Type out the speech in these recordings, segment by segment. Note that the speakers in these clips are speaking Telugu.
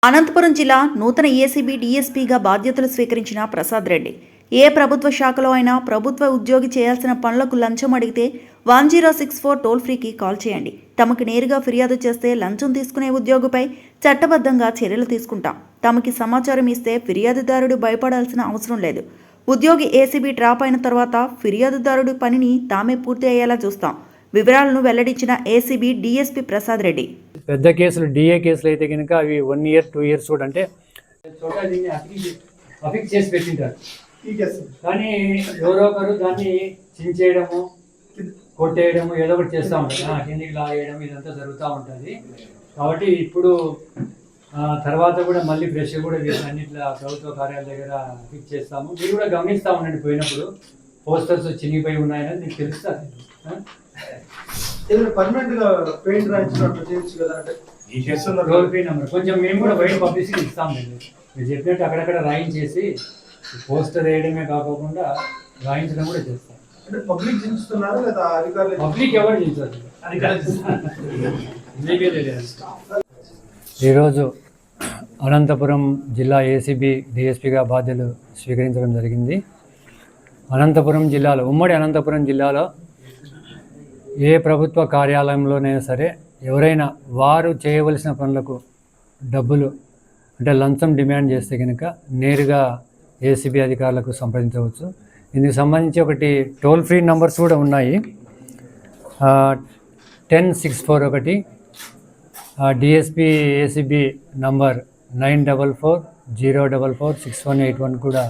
అనంతపురం జిల్లా నూతన ఏసీబీ డీఎస్పీగా బాధ్యతలు స్వీకరించిన ప్రసాద్ రెడ్డి ఏ ప్రభుత్వ శాఖలో అయినా ప్రభుత్వ ఉద్యోగి చేయాల్సిన పనులకు లంచం అడిగితే 1064 టోల్ ఫ్రీకి కాల్ చేయండి. తమకు నేరుగా ఫిర్యాదు చేస్తే లంచం తీసుకునే ఉద్యోగిపై చట్టబద్ధంగా చర్యలు తీసుకుంటాం. తమకి సమాచారం ఇస్తే ఫిర్యాదుదారుడు భయపడాల్సిన అవసరం లేదు. ఉద్యోగి ఏసీబీ డ్రాప్ అయిన తర్వాత ఫిర్యాదుదారుడి పనిని తామే పూర్తి అయ్యేలా చూస్తాం. వివరాలను వెల్లడించిన ఏసీబీ డీఎస్పీ ప్రసాద్ రెడ్డి. పెద్ద కేసులు డిఏ కేసులు అయితే కనుక అవి 1 year 2 years కూడా అంటే అఫిక్స్ చేసి పెట్టింటారు. కానీ ఎవరో ఒకరు దాన్ని చించేయడము కొట్టేయడము ఏదో ఒకటి చేస్తూ ఉంటారు, కిందికి లాగేయడం ఇదంతా జరుగుతూ ఉంటుంది. కాబట్టి ఇప్పుడు తర్వాత కూడా మళ్ళీ ఫ్రెష్ కూడా అన్నిట్లా ప్రభుత్వ కార్యాలయ దగ్గర ఫిక్స్ చేస్తాము. మీరు కూడా గమనిస్తూ ఉండండి, పోయినప్పుడు పోస్టర్స్ చినిగిపోయి ఉన్నాయని మీకు తెలుస్తుంది. టోల్ ఫ్రీ నెంబర్ కొంచెం మేము కూడా బయట పబ్లిసిటీ ఇస్తాము. మీరు చెప్పినట్టు అక్కడక్కడ రాయించేసి పోస్టర్ వేయడమే కాకుండా రాయించడం కూడా చేస్తాం. పబ్లిక్ ఎవరు చించారు? ఈరోజు అనంతపురం జిల్లా ఏసీబీ డిఎస్పీగా బాధ్యతలు స్వీకరించడం జరిగింది. అనంతపురం జిల్లాలో, ఉమ్మడి అనంతపురం జిల్లాలో ఏ ప్రభుత్వ కార్యాలయంలోనైనా సరే ఎవరైనా వారు చేయవలసిన పనులకు డబ్బులు అంటే లంచం డిమాండ్ చేస్తే కనుక నేరుగా ఏసీబీ అధికారులకు సంప్రదించవచ్చు. ఇందుకు సంబంధించి ఒకటి టోల్ ఫ్రీ నంబర్స్ కూడా ఉన్నాయి. 1064 ఒకటి, డిఎస్పీ ఏసీబీ నంబర్ 9440446181 కూడా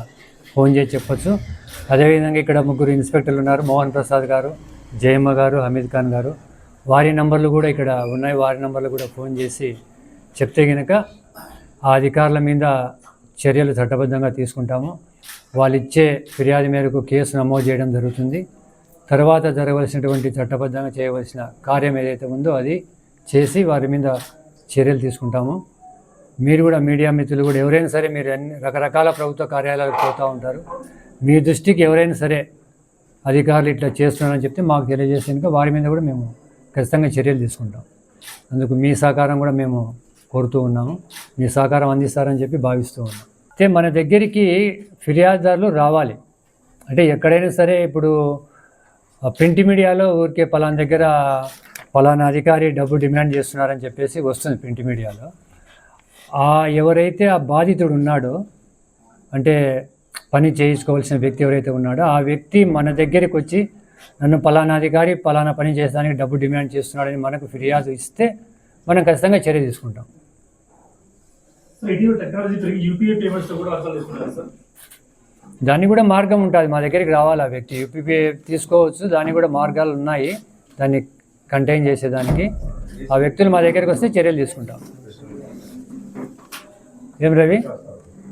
ఫోన్ చేసి చెప్పచ్చు. అదేవిధంగా ఇక్కడ 3 ఇన్స్పెక్టర్లు ఉన్నారు, మోహన్ ప్రసాద్ గారు, జయమ్మ గారు, హమీద్ ఖాన్ గారు. వారి నంబర్లు కూడా ఇక్కడ ఉన్నాయి. వారి నంబర్లు కూడా ఫోన్ చేసి చెప్తే కనుక ఆ అధికారుల మీద చర్యలు చట్టబద్ధంగా తీసుకుంటాము. వాళ్ళు ఇచ్చే ఫిర్యాదు మేరకు కేసు నమోదు చేయడం జరుగుతుంది. తర్వాత జరగవలసినటువంటి చట్టబద్ధంగా చేయవలసిన కార్యం ఏదైతే ఉందో అది చేసి వారి మీద చర్యలు తీసుకుంటాము. మీరు కూడా మీడియా మిత్రులు కూడా ఎవరైనా సరే, మీరు రకరకాల ప్రభుత్వ కార్యాలయాలకు పోతూ ఉంటారు, మీ దృష్టికి ఎవరైనా సరే అధికారులు ఇట్లా చేస్తున్నారని చెప్తే మాకు తెలియజేసి కనుక వారి మీద కూడా మేము ఖచ్చితంగా చర్యలు తీసుకుంటాం. అందుకు మీ సహకారం కూడా మేము కోరుతూ ఉన్నాము. మీ సహకారం అందిస్తారని చెప్పి భావిస్తూ ఉన్నాం. అయితే మన దగ్గరికి ఫిర్యాదుదారులు రావాలి అంటే ఎక్కడైనా సరే, ఇప్పుడు ప్రింట్ మీడియాలో ఊరికే పలానా దగ్గర పలానా అధికారి డబ్బు డిమాండ్ చేస్తున్నారని చెప్పేసి వస్తుంది ప్రింట్ మీడియాలో. ఎవరైతే ఆ బాధితుడు ఉన్నాడో అంటే పని చేయించుకోవాల్సిన వ్యక్తి ఎవరైతే ఉన్నాడో ఆ వ్యక్తి మన దగ్గరికి వచ్చి నన్ను పలానా అధికారి పలానా పని చేసేదానికి డబ్బు డిమాండ్ చేస్తున్నాడని మనకు ఫిర్యాదు ఇస్తే మనం ఖచ్చితంగా చర్య తీసుకుంటాం. దాన్ని కూడా మార్గం ఉంటుంది, మా దగ్గరికి రావాలి ఆ వ్యక్తి, యూపీపీ తీసుకోవచ్చు. దానికి కూడా మార్గాలు ఉన్నాయి, దాన్ని కంటైన్ చేసేదానికి. ఆ వ్యక్తులు మా దగ్గరికి వస్తే చర్యలు తీసుకుంటాం. ఏం రవి?